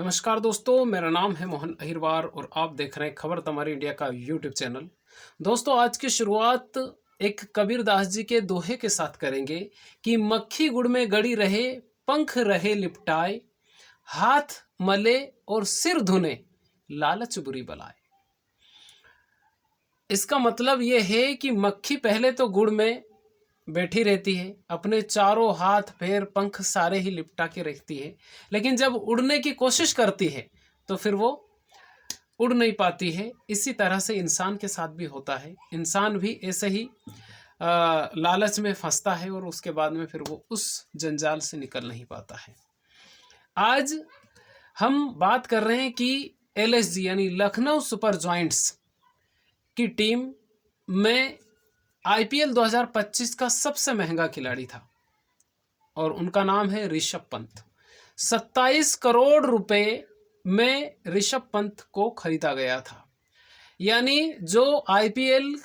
नमस्कार दोस्तों, मेरा नाम है मोहन अहिरवार और आप देख रहे हैं खबर तमारी इंडिया का यूट्यूब चैनल। दोस्तों, आज की शुरुआत एक कबीरदास जी के दोहे के साथ करेंगे कि मक्खी गुड़ में गड़ी रहे, पंख रहे लिपटाए, हाथ मले और सिर धुने, लालच बुरी बलाए। इसका मतलब ये है कि मक्खी पहले तो गुड़ में बैठी रहती है, अपने चारों हाथ पैर पंख सारे ही लिपटा के रखती है, लेकिन जब उड़ने की कोशिश करती है तो फिर वो उड़ नहीं पाती है। इसी तरह से इंसान के साथ भी होता है। इंसान भी ऐसे ही लालच में फंसता है और उसके बाद में फिर वो उस जंजाल से निकल नहीं पाता है। आज हम बात कर रहे हैं कि एलएसजी यानी लखनऊ सुपर जॉइंट्स की टीम में आईपीएल 2025 का सबसे महंगा खिलाड़ी था और उनका नाम है ऋषभ पंत। 27 करोड़ रुपए में ऋषभ पंत को खरीदा गया था। यानी जो आईपीएल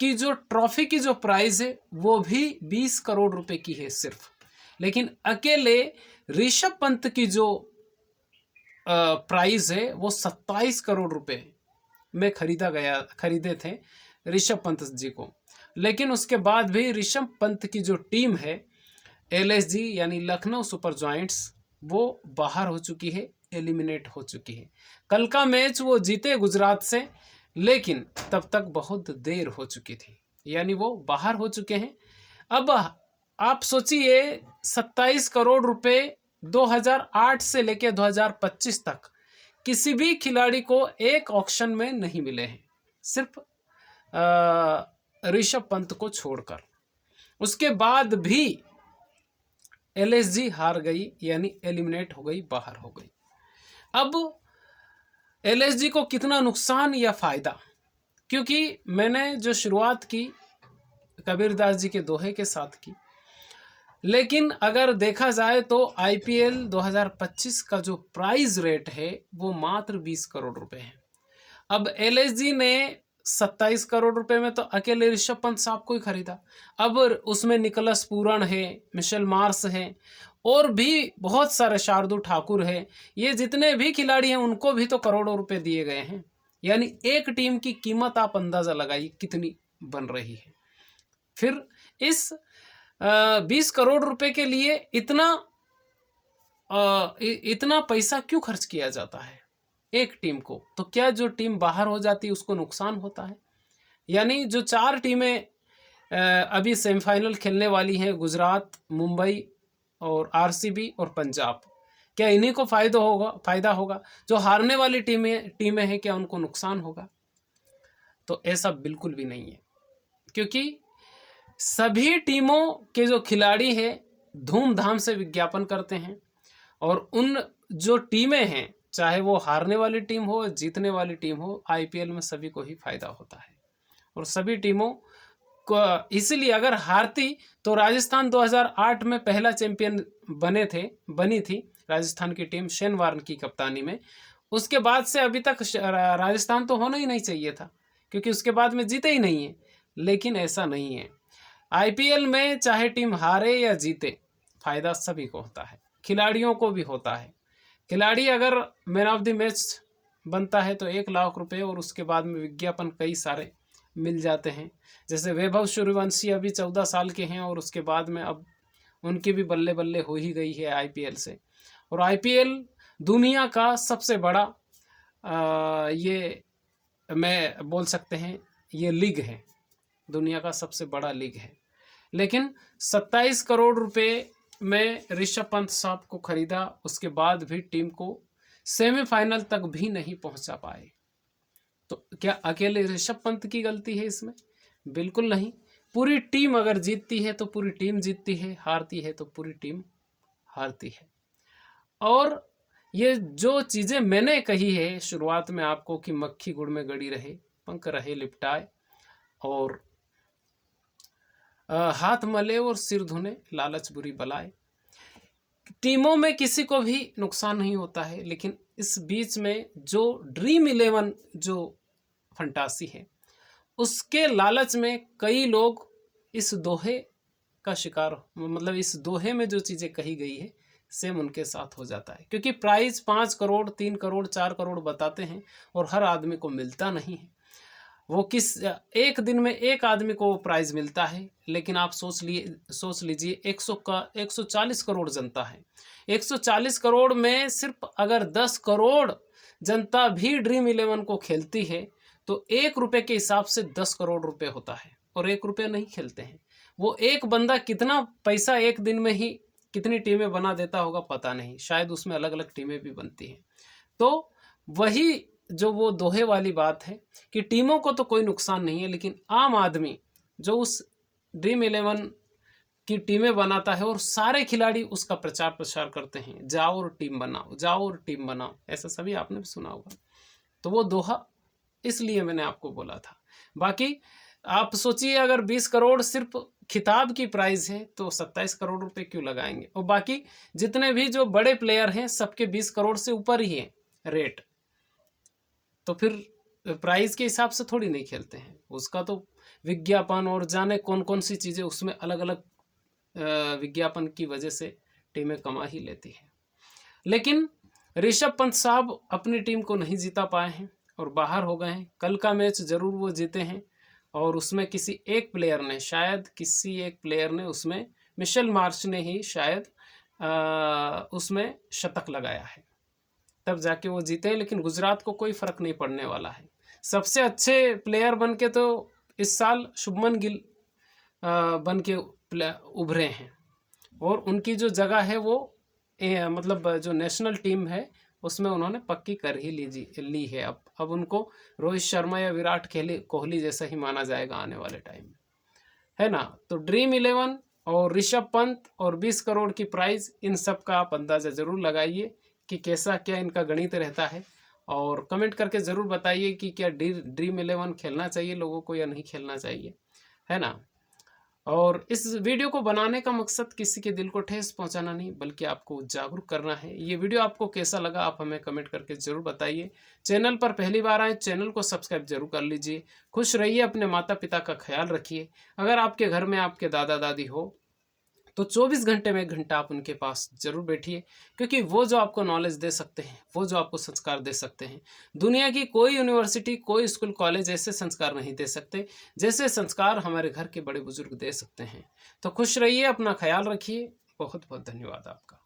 की जो ट्रॉफी की जो प्राइस है वो भी 20 करोड़ रुपए की है सिर्फ, लेकिन अकेले ऋषभ पंत की जो प्राइस है वो 27 करोड़ रुपए में खरीदे थे ऋषभ पंत जी को। लेकिन उसके बाद भी ऋषभ पंत की जो टीम है एलएसजी यानी लखनऊ सुपर जॉइंट्स, वो बाहर हो चुकी है, एलिमिनेट हो चुकी है। कल का मैच वो जीते गुजरात से, लेकिन तब तक बहुत देर हो चुकी थी, यानी वो बाहर हो चुके हैं। अब आप सोचिए, 27 करोड़ रुपए 2008 से लेकर 2025 तक किसी भी खिलाड़ी को एक ऑक्शन में नहीं मिले हैं, सिर्फ ऋषभ पंत को छोड़कर। उसके बाद भी एलएसजी हार गई, यानी एलिमिनेट हो गई, बाहर हो गई। अब एलएसजी को कितना नुकसान या फायदा, क्योंकि मैंने जो शुरुआत की कबीरदास जी के दोहे के साथ की, लेकिन अगर देखा जाए तो आईपीएल 2025 का जो प्राइस रेट है वो मात्र 20 करोड़ रुपए है। अब एलएसजी ने 27 करोड़ रुपए में तो अकेले ऋषभ पंत साहब को ही खरीदा। अब उसमें निकलस पूरन है, मिशेल मार्श है और भी बहुत सारे, शार्दुल ठाकुर है, ये जितने भी खिलाड़ी हैं उनको भी तो करोड़ों रुपए दिए गए हैं। यानी एक टीम की कीमत आप अंदाजा लगाइए कितनी बन रही है। फिर इस 20 करोड़ रुपए के लिए इतना पैसा क्यों खर्च किया जाता है एक टीम को? तो क्या जो टीम बाहर हो जाती है उसको नुकसान होता है? यानी जो 4 टीमें अभी सेमीफाइनल खेलने वाली हैं, गुजरात, मुंबई और आरसीबी और पंजाब, क्या इन्हीं को फायदा होगा? जो हारने वाली टीमें हैं, क्या उनको नुकसान होगा? तो ऐसा बिल्कुल भी नहीं है, क्योंकि सभी टीमों के जो खिलाड़ी हैं धूमधाम से विज्ञापन करते हैं और उन जो टीमें हैं, चाहे वो हारने वाली टीम हो, जीतने वाली टीम हो, आईपीएल में सभी को ही फायदा होता है। और सभी टीमों को इसलिए, अगर हारती तो राजस्थान 2008 में पहला चैंपियन बनी थी राजस्थान की टीम शेन वार्न की कप्तानी में। उसके बाद से अभी तक राजस्थान तो होना ही नहीं चाहिए था, क्योंकि उसके बाद में जीते ही नहीं है। लेकिन ऐसा नहीं है, आईपीएल में चाहे टीम हारे या जीते, फायदा सभी को होता है, खिलाड़ियों को भी होता है। खिलाड़ी अगर मैन ऑफ द मैच बनता है तो 1 लाख रुपए और उसके बाद में विज्ञापन कई सारे मिल जाते हैं। जैसे वैभव सूर्यवंशी अभी 14 साल के हैं और उसके बाद में अब उनकी भी बल्ले बल्ले हो ही गई है आईपीएल से। और आईपीएल दुनिया का सबसे बड़ा ये मैं बोल सकते हैं ये लीग है, दुनिया का सबसे बड़ा लीग है। लेकिन 27 करोड़ रुपए में ऋषभ पंत साहब को खरीदा, उसके बाद भी टीम को सेमीफाइनल तक भी नहीं पहुंचा पाए। तो क्या अकेले ऋषभ पंत की गलती है इसमें? बिल्कुल नहीं। पूरी टीम अगर जीतती है तो पूरी टीम जीतती है, हारती है तो पूरी टीम हारती है। और ये जो चीज़ें मैंने कही है शुरुआत में आपको कि मक्खी गुड़ में गड़ी रहे, पंख रहे लिपटाए, और हाथ मले और सिर धुने, लालच बुरी बलाए, टीमों में किसी को भी नुकसान नहीं होता है। लेकिन इस बीच में जो ड्रीम 11 जो फंटासी है, उसके लालच में कई लोग इस दोहे का शिकार, मतलब इस दोहे में जो चीज़ें कही गई है, सेम उनके साथ हो जाता है, क्योंकि प्राइस 5 करोड़ 3 करोड़ 4 करोड़ बताते हैं और हर आदमी को मिलता नहीं है। वो एक दिन में एक आदमी को प्राइज मिलता है, लेकिन आप सोच लीजिए 140 करोड़ जनता है। 140 करोड़ में सिर्फ अगर 10 करोड़ जनता भी ड्रीम 11 को खेलती है तो 1 रुपये के हिसाब से 10 करोड़ रुपए होता है, और 1 रुपये नहीं खेलते हैं। वो एक बंदा कितना पैसा एक दिन में ही कितनी टीमें बना देता होगा पता नहीं, शायद उसमें अलग अलग टीमें भी बनती हैं। तो वही जो वो दोहे वाली बात है कि टीमों को तो कोई नुकसान नहीं है, लेकिन आम आदमी जो उस ड्रीम 11 की टीमें बनाता है और सारे खिलाड़ी उसका प्रचार प्रसार करते हैं, जाओ और टीम बनाओ, जाओ और टीम बनाओ, ऐसा सभी आपने भी सुना होगा। तो वो दोहा इसलिए मैंने आपको बोला था। बाकी आप सोचिए अगर 20 करोड़ सिर्फ खिताब की प्राइस है तो 27 करोड़ रुपए क्यों लगाएंगे, और बाकी जितने भी जो बड़े प्लेयर हैं सबके 20 करोड़ से ऊपर ही है रेट, तो फिर प्राइस के हिसाब से थोड़ी नहीं खेलते हैं। उसका तो विज्ञापन और जाने कौन कौन सी चीज़ें उसमें अलग अलग विज्ञापन की वजह से टीमें कमा ही लेती हैं। लेकिन ऋषभ पंत साहब अपनी टीम को नहीं जीता पाए हैं और बाहर हो गए हैं। कल का मैच ज़रूर वो जीते हैं, और उसमें किसी एक प्लेयर ने उसमें मिशेल मार्श ने ही शायद उसमें शतक लगाया है, तब जाके वो जीते हैं। लेकिन गुजरात को कोई फ़र्क नहीं पड़ने वाला है। सबसे अच्छे प्लेयर बन के तो इस साल शुभमन गिल बन के उभरे हैं, और उनकी जो जगह है वो मतलब जो नेशनल टीम है उसमें उन्होंने पक्की कर ही ली है। अब उनको रोहित शर्मा या विराट कोहली जैसा ही माना जाएगा आने वाले टाइम में, है ना। तो ड्रीम 11 और ऋषभ पंत और 20 करोड़ की प्राइज, इन सब का आप अंदाज़ा ज़रूर लगाइए कि कैसा क्या इनका गणित रहता है, और कमेंट करके ज़रूर बताइए कि क्या ड्रीम 11 खेलना चाहिए लोगों को या नहीं खेलना चाहिए, है ना। और इस वीडियो को बनाने का मकसद किसी के दिल को ठेस पहुंचाना नहीं, बल्कि आपको जागरूक करना है। ये वीडियो आपको कैसा लगा आप हमें कमेंट करके ज़रूर बताइए। चैनल पर पहली बार आए, चैनल को सब्सक्राइब जरूर कर लीजिए। खुश रहिए, अपने माता पिता का ख्याल रखिए। अगर आपके घर में आपके दादा दादी हो तो 24 घंटे में 1 घंटा आप उनके पास जरूर बैठिए, क्योंकि वो जो आपको नॉलेज दे सकते हैं, वो जो आपको संस्कार दे सकते हैं, दुनिया की कोई यूनिवर्सिटी कोई स्कूल कॉलेज ऐसे संस्कार नहीं दे सकते जैसे संस्कार हमारे घर के बड़े बुजुर्ग दे सकते हैं। तो खुश रहिए, अपना ख्याल रखिए। बहुत बहुत धन्यवाद आपका।